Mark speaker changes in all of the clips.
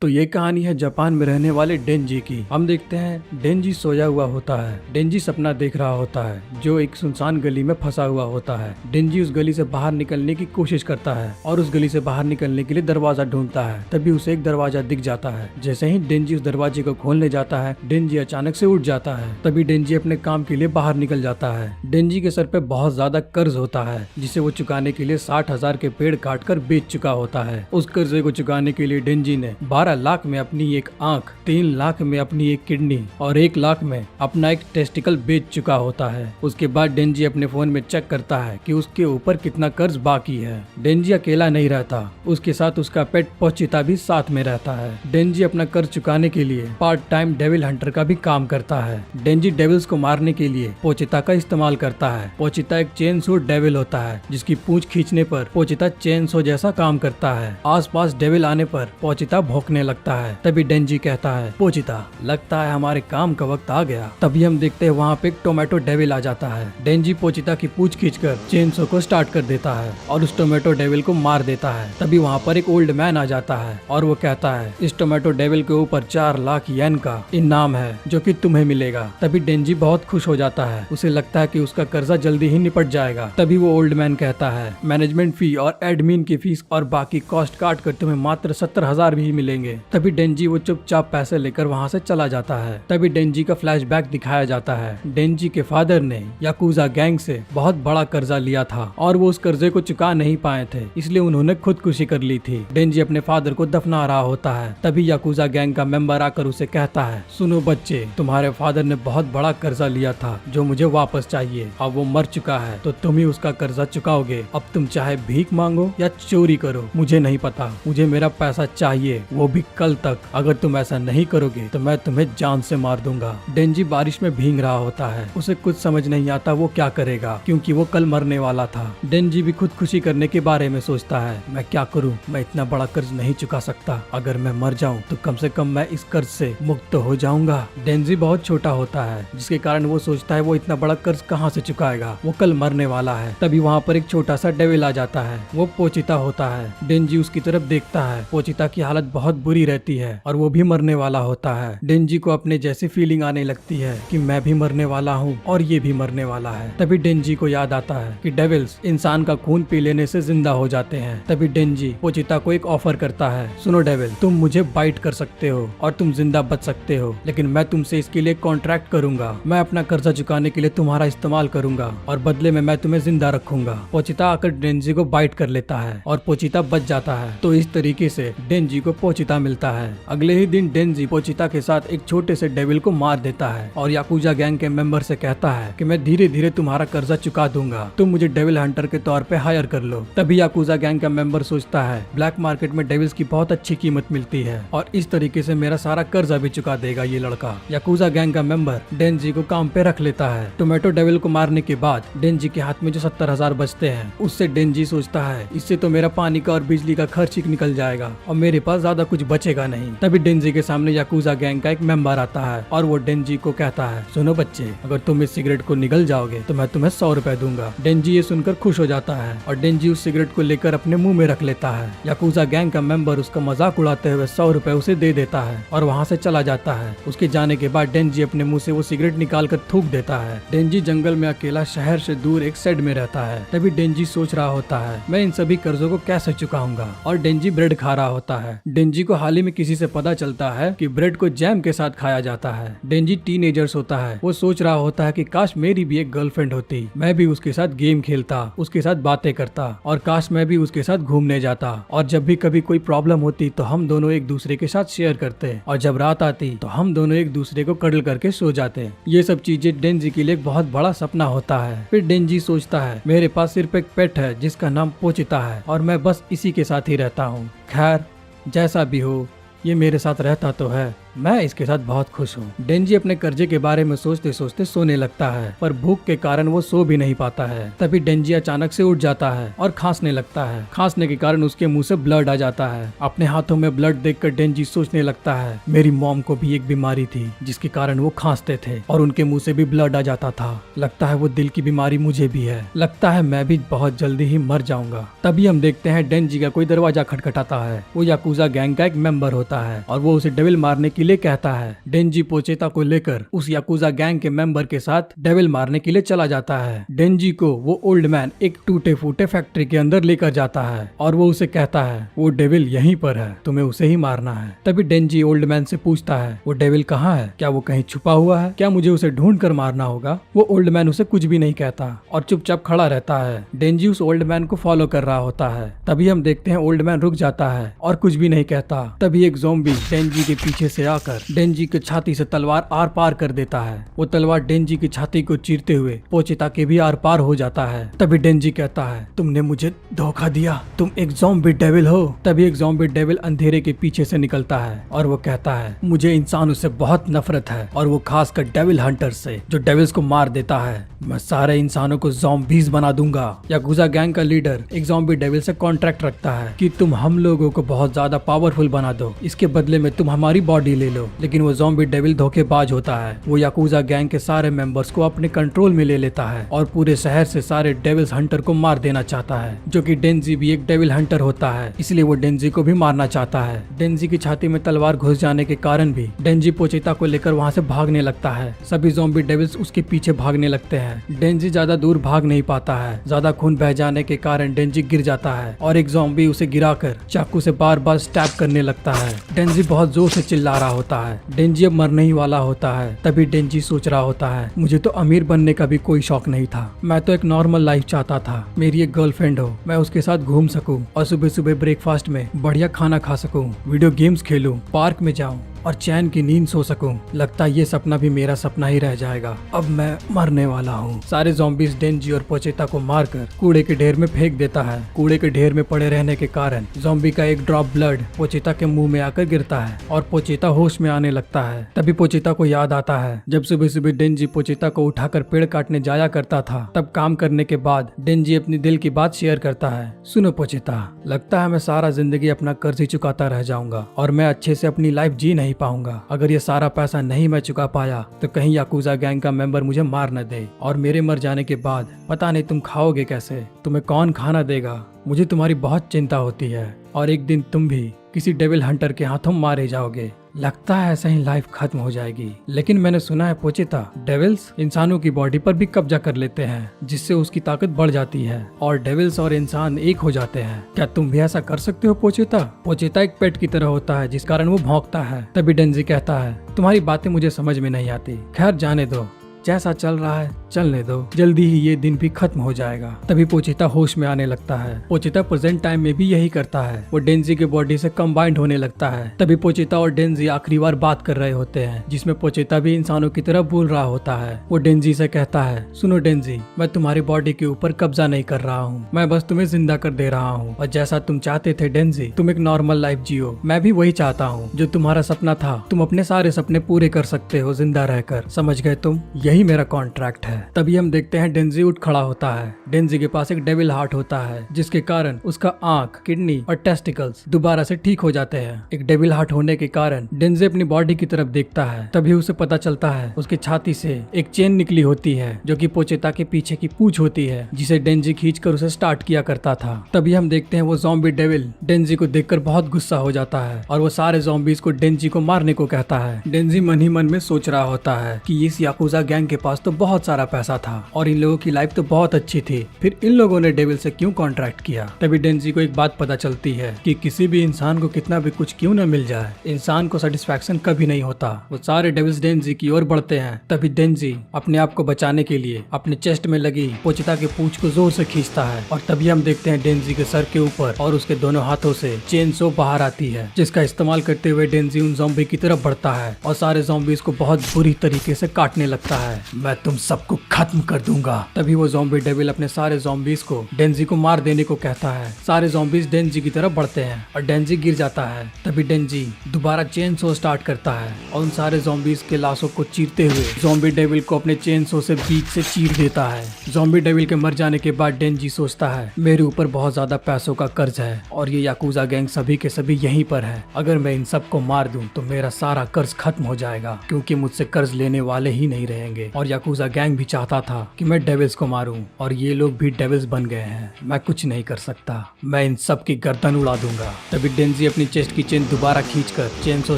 Speaker 1: तो ये कहानी है जापान में रहने वाले डेंजी की। हम देखते हैं डेंजी सोया हुआ होता है। डेंजी सपना देख रहा होता है जो एक सुनसान गली में फंसा हुआ होता है। डेंजी उस गली से बाहर निकलने की कोशिश करता है और उस गली से बाहर निकलने के लिए दरवाजा ढूंढता है। तभी उसे एक दरवाजा दिख जाता है। जैसे ही डेंजी उस दरवाजे को खोलने जाता है, डेंजी अचानक से उठ जाता है। तभी डेंजी अपने काम के लिए बाहर निकल जाता है। डेंजी के सर पे बहुत ज्यादा कर्ज होता है जिसे वो चुकाने के लिए 60,000 के पेड़ काट कर बेच चुका होता है। उस कर्जे को चुकाने के लिए डेंजी ने 12 लाख में अपनी एक आंख, 3 लाख में अपनी एक किडनी और 1 लाख में अपना एक टेस्टिकल बेच चुका होता है। उसके बाद डेंजी अपने फोन में चेक करता है कि उसके ऊपर कितना कर्ज बाकी है। डेंजी अकेला नहीं रहता, उसके साथ उसका पेट पोचिता भी साथ में रहता है। डेंजी अपना कर्ज चुकाने के लिए पार्ट टाइम डेविल हंटर का भी काम करता है। डेंजी डेविल्स को मारने के लिए पोचिता का इस्तेमाल करता है। पोचिता एक चेन सो डेविल होता है जिसकी पूंछ खींचने पर पोचिता चेन सो जैसा काम करता है। आसपास डेविल आने पर पोचिता भौंकने लगता है। तभी डेंजी कहता है, पोचिता, लगता है हमारे काम का वक्त आ गया। तभी हम देखते हैं वहाँ पे एक टोमेटो डेविल आ जाता है। डेंजी पोचिता की पूंछ खींचकर चेनसो को स्टार्ट कर देता है और उस टोमेटो डेविल को मार देता है। तभी वहाँ पर एक ओल्ड मैन आ जाता है और वो कहता है, इस टोमेटो डेविल के ऊपर 4 लाख येन का इनाम है जो कि तुम्हें मिलेगा। तभी डेंजी बहुत खुश हो जाता है, उसे लगता है कि उसका कर्जा जल्दी ही निपट जाएगा। तभी वो ओल्ड मैन कहता है, मैनेजमेंट फी और एडमिन की फीस और बाकी कॉस्ट काट कर तुम्हें मात्र 70,000 भी मिलेंगे। तभी डेंजी वो चुपचाप पैसे लेकर वहाँ से चला जाता है। तभी डेंजी का फ्लैशबैक दिखाया जाता है। डेंजी के फादर ने याकुजा गैंग से बहुत बड़ा कर्जा लिया था और वो उस कर्जे को चुका नहीं पाए थे, इसलिए उन्होंने खुदकुशी कर ली थी। डेंजी अपने फादर को दफना रहा होता है। तभी याकुजा गैंग का मेंबर आकर उसे कहता है, सुनो बच्चे, तुम्हारे फादर ने बहुत बड़ा कर्जा लिया था जो मुझे वापस चाहिए। अब वो मर चुका है तो तुम ही उसका कर्जा चुकाओगे। अब तुम चाहे भीख मांगो या चोरी करो, मुझे नहीं पता, मुझे मेरा पैसा चाहिए, वो भी कल तक। अगर तुम ऐसा नहीं करोगे तो मैं तुम्हें जान से मार दूंगा। डेंजी बारिश में भीग रहा होता है, उसे कुछ समझ नहीं आता वो क्या करेगा क्योंकि वो कल मरने वाला था। डेंजी भी खुदकुशी करने के बारे में सोचता है, मैं क्या करूं, मैं इतना बड़ा कर्ज नहीं चुका सकता। अगर मैं मर जाऊं तो कम से कम मैं इस कर्ज से मुक्त हो जाऊंगा। डेंजी बहुत छोटा होता है जिसके कारण वो सोचता है वो इतना बड़ा कर्ज कहाँ से चुकाएगा, वो कल मरने वाला है। तभी वहाँ पर एक छोटा सा डेविल आ जाता है, वो पोचिता होता है। डेंजी उसकी तरफ देखता है, पोचिता की हालत बहुत बुरी रहती है और वो भी मरने वाला होता है। डेंजी को अपने जैसी फीलिंग आने लगती है कि मैं भी मरने वाला हूँ और ये भी मरने वाला है। तभी डेंजी को याद आता है कि डेविल्स इंसान का खून पी लेने से जिंदा हो जाते हैं। तभी डेंजी पोचिता को एक ऑफर करता है, सुनो डेविल, तुम मुझे बाइट कर सकते हो और तुम जिंदा बच सकते हो, लेकिन मैं तुमसे इसके लिए कॉन्ट्रैक्ट करूंगा। मैं अपना कर्जा चुकाने के लिए तुम्हारा इस्तेमाल करूंगा और बदले में मैं तुम्हें जिंदा रखूंगा। पोचिता आकर डेंजी को बाइट कर लेता है और पोचिता बच जाता है। तो इस तरीके से डेंजी को पोचिता मिलता है। अगले ही दिन डेंजी पोचिता के साथ एक छोटे से डेविल को मार देता है और याकुजा गैंग के मेंबर से कहता है कि मैं धीरे धीरे तुम्हारा कर्जा चुका दूंगा, तुम मुझे डेविल हंटर के तौर पे हायर कर लो। तभी याकुजा गैंग का मेंबर सोचता है, ब्लैक मार्केट में डेविल्स की बहुत अच्छी कीमत मिलती है और इस तरीके से मेरा सारा कर्जा भी चुका देगा ये लड़का। याकुजा गैंग का मेंबर डेंजी को काम पे रख लेता है। टोमेटो डेविल को मारने के बाद डेंजी के हाथ में जो 70,000 बचते हैं उससे डेंजी सोचता है, इससे तो मेरा पानी का और बिजली का खर्च ही निकल जाएगा और मेरे पास ज्यादा कुछ बचेगा नहीं। तभी डेंजी के सामने याकुजा गैंग का एक मेंबर आता है और वो डेंजी को कहता है, सुनो बच्चे, अगर तुम इस सिगरेट को निगल जाओगे तो मैं तुम्हें 100 रुपए दूंगा। डेंजी ये सुनकर खुश हो जाता है और डेंजी उस सिगरेट को लेकर अपने मुंह में रख लेता है। याकुजा गैंग का मेंबर उसका मजाक उड़ाते हुए 100 रुपए उसे दे देता है और वहाँ से चला जाता है। उसके जाने के बाद डेंजी अपने मुंह से वो सिगरेट निकाल कर थूक देता है। डेंजी जंगल में अकेला शहर से दूर एक शेड में रहता है। तभी डेंजी सोच रहा होता है, मैं इन सभी कर्जों को कैसे चुकाऊंगा, और डेंजी ब्रेड खा रहा होता है। डेंजी को हाल ही में किसी से पता चलता है कि ब्रेड को जैम के साथ खाया जाता है। डेंजी टीनेजर्स होता है, वो सोच रहा होता है कि काश मेरी भी एक गर्लफ्रेंड होती, मैं भी उसके साथ गेम खेलता, उसके साथ बातें करता और काश मैं भी उसके साथ घूमने जाता और जब भी कभी कोई प्रॉब्लम होती तो हम दोनों एक दूसरे के साथ शेयर करते और जब रात आती तो हम दोनों एक दूसरे को कडल करके सो जाते। ये सब चीजें डेंजी के लिए एक बहुत बड़ा सपना होता है। फिर डेंजी सोचता है, मेरे पास सिर्फ एक पेट है जिसका नाम पोचिता है और मैं बस इसी के साथ ही रहता हूँ। खैर, जैसा भी हो, ये मेरे साथ रहता तो है। मैं इसके साथ बहुत खुश हूँ। डेंजी अपने कर्जे के बारे में सोचते सोचते सोने लगता है, पर भूख के कारण वो सो भी नहीं पाता है। तभी डेंजी अचानक से उठ जाता है और खांसने लगता है। खांसने के कारण उसके मुंह से ब्लड आ जाता है। अपने हाथों में ब्लड देखकर डेंजी सोचने लगता है, मेरी मॉम को भी एक बीमारी थी जिसके कारण वो खांसते थे और उनके मुंह से भी ब्लड आ जाता था। लगता है वो दिल की बीमारी मुझे भी है। लगता है मैं भी बहुत जल्दी ही मर जाऊंगा। तभी हम देखते हैं डेंजी का कोई दरवाजा खटखटाता है। वो याकुजा गैंग का एक मेंबर होता है और वो उसे डेविल मारने के लिए कहता है। डेंजी पोचेता को लेकर उस याकुजा गैंग के मेंबर के साथ डेविल मारने के लिए चला जाता है। डेंजी को वो ओल्ड मैन एक टूटे फूटे फैक्ट्री के अंदर लेकर जाता है और वो उसे कहता है वो डेविल यहीं पर है, तुम्हें उसे ही मारना है। तभी डेंजी ओल्ड मैन से पूछता है वो डेविल कहाँ है, क्या वो कहीं छुपा हुआ है, क्या मुझे उसे ढूंढ कर मारना होगा। वो ओल्ड मैन उसे कुछ भी नहीं कहता और चुपचाप खड़ा रहता है। डेंजी उस ओल्ड मैन को फॉलो कर रहा होता है। तभी हम देखते हैं ओल्ड मैन रुक जाता है और कुछ भी नहीं कहता। तभी एक ज़ॉम्बी डेंजी के पीछे से आकर डेंजी की छाती से तलवार आर पार कर देता है। वो तलवार डेंजी की छाती को चीरते हुए पोचेता के भी आर पार हो जाता है। तभी डेंजी कहता है तुमने मुझे धोखा दिया, तुम एक ज़ॉम्बी डेविल हो। तभी एक ज़ॉम्बी डेविल अंधेरे के पीछे से निकलता है और वो कहता है मुझे इंसानों से बहुत नफरत है और वो खासकर डेविल हंटर से जो डेविल्स को मार देता है। मैं सारे इंसानों को ज़ॉम्बीज बना दूंगा। याकुजा गैंग का लीडर एक ज़ॉम्बी डेविल से कॉन्ट्रैक्ट रखता है कि तुम हम लोगों को बहुत ज्यादा पावरफुल बना दो, इसके बदले में तुम हमारी बॉडी ले लो। लेकिन वो ज़ॉम्बी डेविल धोखेबाज होता है। वो याकुजा गैंग के सारे मेंबर्स को अपने कंट्रोल में ले लेता है और पूरे शहर से सारे डेविल्स हंटर को मार देना चाहता है, जो कि डेंजी भी एक डेविल हंटर होता है, इसलिए वो डेंजी को भी मारना चाहता है। डेंजी की छाती में तलवार घुस जाने के कारण भी डेंजी पोचेता को लेकर वहाँ से भागने लगता है। सभी ज़ॉम्बी डेविल्स उसके पीछे भागने लगते हैं। डेंजी ज्यादा दूर भाग नहीं पाता है। ज्यादा खून बह जाने के कारण डेंजी गिर जाता है और एक ज़ॉम्बी उसे गिराकर चाकू से बार बार स्टैब करने लगता है। डेंजी बहुत जोर से चिल्ला रहा होता है। डेंजी अब मरने ही वाला होता है। तभी डेंजी सोच रहा होता है मुझे तो अमीर बनने का भी कोई शौक नहीं था, मैं तो एक नॉर्मल लाइफ चाहता था। मेरी एक गर्लफ्रेंड हो, मैं उसके साथ घूम सकूं और सुबह सुबह ब्रेकफास्ट में बढ़िया खाना खा सकूं, वीडियो गेम्स खेलूं, पार्क में जाऊं और चैन की नींद सो सकूं। लगता है ये सपना भी मेरा सपना ही रह जाएगा। अब मैं मरने वाला हूँ। सारे ज़ॉम्बीज डेंजी और पोचेता को मारकर कूड़े के ढेर में फेंक देता है। कूड़े के ढेर में पड़े रहने के कारण ज़ॉम्बी का एक ड्रॉप ब्लड पोचेता के मुंह में आकर गिरता है और पोचेता होश में आने लगता है। तभी पोचेता को याद आता है जब सुबह सुबह डेंजी पोचेता को उठाकर पेड़ काटने जाया करता था। तब काम करने के बाद डेंजी अपनी दिल की बात शेयर करता है। सुनो पोचेता, लगता है मैं सारा जिंदगी अपना कर्ज ही चुकाता रह जाऊंगा और मैं अच्छे से अपनी लाइफ जी नहीं पाऊंगा। अगर ये सारा पैसा नहीं मैं चुका पाया तो कहीं याकुजा गैंग का मेंबर मुझे मार न दे और मेरे मर जाने के बाद पता नहीं तुम खाओगे कैसे, तुम्हें कौन खाना देगा। मुझे तुम्हारी बहुत चिंता होती है और एक दिन तुम भी किसी डेविल हंटर के हाथों मारे जाओगे। लगता है ऐसा ही लाइफ खत्म हो जाएगी। लेकिन मैंने सुना है पोचेता, डेविल्स इंसानों की बॉडी पर भी कब्जा कर लेते हैं जिससे उसकी ताकत बढ़ जाती है और डेविल्स और इंसान एक हो जाते हैं। क्या तुम भी ऐसा कर सकते हो पोचेता? पोचेता एक पेट की तरह होता है जिस कारण वो भौंकता है। तभी डेंजी कहता है तुम्हारी बातें मुझे समझ में नहीं आती, खैर जाने दो, जैसा चल रहा है चलने दो, जल्दी ही ये दिन भी खत्म हो जाएगा। तभी पोचेता होश में आने लगता है। पोचेता प्रेजेंट टाइम में भी यही करता है, वो डेंजी के बॉडी से कंबाइंड होने लगता है। तभी पोचेता और डेंजी आखिरी बार बात कर रहे होते हैं जिसमें पोचेता भी इंसानों की तरह बोल रहा होता है। वो डेंजी से कहता है सुनो डेंजी, मैं तुम्हारी बॉडी के ऊपर कब्जा नहीं कर रहा हूँ, मैं बस तुम्हें जिंदा कर दे रहा हूँ और जैसा तुम चाहते थे डेंजी, तुम एक नॉर्मल लाइफ जियो, मैं भी वही चाहता हूँ जो तुम्हारा सपना था। तुम अपने सारे सपने पूरे कर सकते हो जिंदा रहकर, समझ गए तुम? यही मेरा कॉन्ट्रैक्ट है। तभी हम देखते हैं डेंजी उठ खड़ा होता है। डेंजी के पास एक डेविल हार्ट होता है जिसके कारण उसका आंख, किडनी और टेस्टिकल्स दोबारा से ठीक हो जाते हैं। एक डेविल हार्ट होने के कारण डेंजी अपनी बॉडी की तरफ देखता है। तभी उसे पता चलता है उसकी छाती से एक चेन निकली होती है जो कि पोचेता के पीछे की पूंछ होती है जिसे डेंजी खींचकर उसे स्टार्ट किया करता था। तभी हम देखते हैं वो ज़ॉम्बी डेविल डेंजी को देखकर बहुत गुस्सा हो जाता है और वो सारे ज़ॉम्बीज को डेंजी को मारने को कहता है। डेंजी मन ही मन में सोच रहा होता है कि इस याकुजा गैंग के पास तो बहुत सारा पैसा था और इन लोगों की लाइफ तो बहुत अच्छी थी, फिर इन लोगों ने डेविल से क्यों कॉन्ट्रैक्ट किया। तभी डेंजी को एक बात पता चलती है कि किसी भी इंसान को कितना भी कुछ क्यों न मिल जाए, इंसान को सेटिस्फैक्शन कभी नहीं होता। वो सारे डेविल्स डेंजी की ओर बढ़ते हैं। तभी डेंजी अपने आप को बचाने के लिए अपने चेस्ट में लगी पोचेता के पूंछ को जोर से खींचता है और तभी हम देखते हैं डेंजी के सर के ऊपर और उसके दोनों हाथों से चेन सो बाहर आती है, जिसका इस्तेमाल करते हुए डेंजी उन ज़ॉम्बी की तरफ बढ़ता है और सारे ज़ॉम्बीज को बहुत बुरी तरीके से काटने लगता है। मैं तुम सबको खत्म कर दूंगा। तभी वो ज़ॉम्बी डेविल अपने सारे ज़ॉम्बीज को डेंजी को मार देने को कहता है। सारे ज़ॉम्बीज डेंजी की तरफ बढ़ते हैं और डेंजी गिर जाता है। तभी डेंजी दोबारा चेन सो स्टार्ट करता है और उन सारे ज़ॉम्बीज के लाशों को चीरते हुए ज़ॉम्बी डेविल को अपने चेन सो से बीच से चीर देता है। ज़ॉम्बी डेविल के मर जाने के बाद डेंजी सोचता है मेरे ऊपर बहुत ज्यादा पैसों का कर्ज है और ये याकूजा गैंग सभी के सभी यहीं पर है। अगर मैं इन सबको मार दूं तो मेरा सारा कर्ज खत्म हो जाएगा, क्योंकि मुझसे कर्ज लेने वाले ही नहीं रहेंगे। और याकूजा गैंग भी चाहता था कि मैं डेविल्स को मारूं और ये लोग भी डेविल्स बन गए हैं। मैं कुछ नहीं कर सकता, मैं इन सब की गर्दन उड़ा दूंगा। तभी डेंजी अपनी चेस्ट की चेन दोबारा खींचकर चेन सो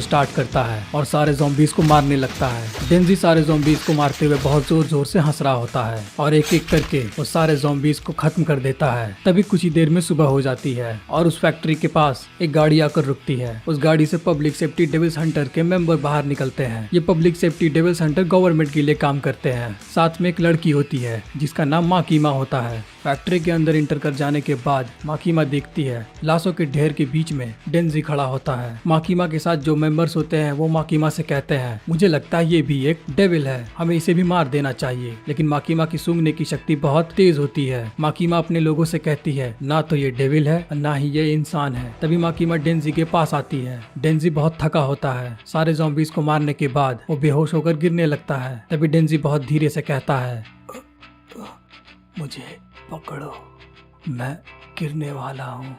Speaker 1: स्टार्ट करता है और सारे ज़ॉम्बीज को मारने लगता है। डेंजी सारे ज़ॉम्बीज को मारते हुए बहुत जोर जोर से हंस रहा होता है और एक एक करके वो सारे ज़ॉम्बीज को खत्म कर देता है। तभी कुछ ही देर में सुबह हो जाती है और उस फैक्ट्री के पास एक गाड़ी आकर रुकती है। उस गाड़ी से पब्लिक सेफ्टी डेविल्स हंटर के मेंबर बाहर निकलते हैं। ये public safety devils hunter government के लिए काम करते हैं। साथ में एक लड़की होती है जिसका नाम माकीमा होता है। फैक्ट्री के अंदर इंटर कर जाने के बाद माकीमा देखती है लाशों के ढेर के बीच में डेंजी खड़ा होता है। माकीमा के साथ जो मेंबर्स होते हैं वो माकीमा से कहते हैं मुझे लगता है ये भी एक डेविल है, हमें इसे भी मार देना चाहिए। लेकिन माकीमा की सूंघने की शक्ति बहुत तेज होती है। माकीमा अपने लोगों से कहती है ना तो ये डेविल है और ना ही ये इंसान है। तभी माकीमा डेंजी के पास आती है। डेंजी बहुत थका होता है। सारे ज़ॉम्बीज को मारने के बाद वो बेहोश होकर गिरने लगता है। तभी डेंजी बहुत धीरे से कहता है मुझे पकड़ो, मैं गिरने वाला हूँ।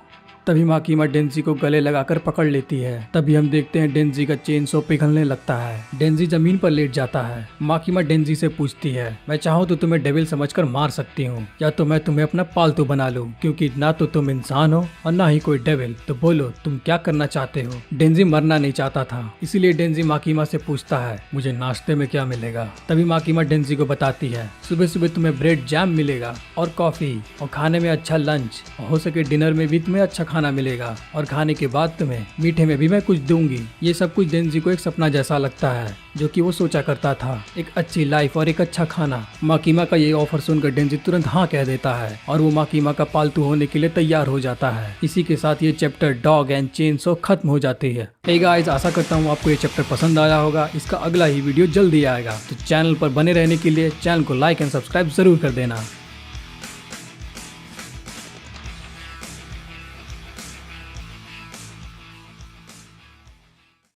Speaker 1: तभी माकीमा डेंजी को गले लगाकर पकड़ लेती है। तभी हम देखते हैं डेंजी का चेन सो पिघलने लगता है। डेंजी जमीन पर लेट जाता है। माकीमा डेंजी से पूछती है मैं चाहूँ तो तुम्हें डेविल समझकर मार सकती हूँ या तो मैं तुम्हें अपना पालतू बना लूँ, क्योंकि ना तो तुम इंसान हो और ना ही कोई डेविल। तो बोलो तुम क्या करना चाहते हो। डेंजी मरना नहीं चाहता था, इसीलिए डेंजी माकीमा से पूछता है मुझे नाश्ते में क्या मिलेगा। तभी माकीमा डेंजी को बताती है सुबह सुबह तुम्हें ब्रेड जैम मिलेगा और कॉफी और खाने में अच्छा लंच, हो सके डिनर में भी तुम्हें अच्छा खाना मिलेगा और खाने के बाद तुम्हें मीठे में भी मैं कुछ दूंगी। ये सब कुछ डेंजी को एक सपना जैसा लगता है जो कि वो सोचा करता था, एक अच्छी लाइफ और एक अच्छा खाना। माकीमा का ये ऑफर सुनकर डेंजी तुरंत हाँ कह देता है और वो माकीमा का पालतू होने के लिए तैयार हो जाता है। इसी के साथ ये चैप्टर डॉग एंड चेन सो खत्म हो जाती है। हे गाइस, आशा करता हूँ आपको ये चैप्टर पसंद आया होगा। इसका अगला ही वीडियो जल्दी आएगा, तो चैनल पर बने रहने के लिए चैनल को लाइक एंड सब्सक्राइब जरूर कर देना।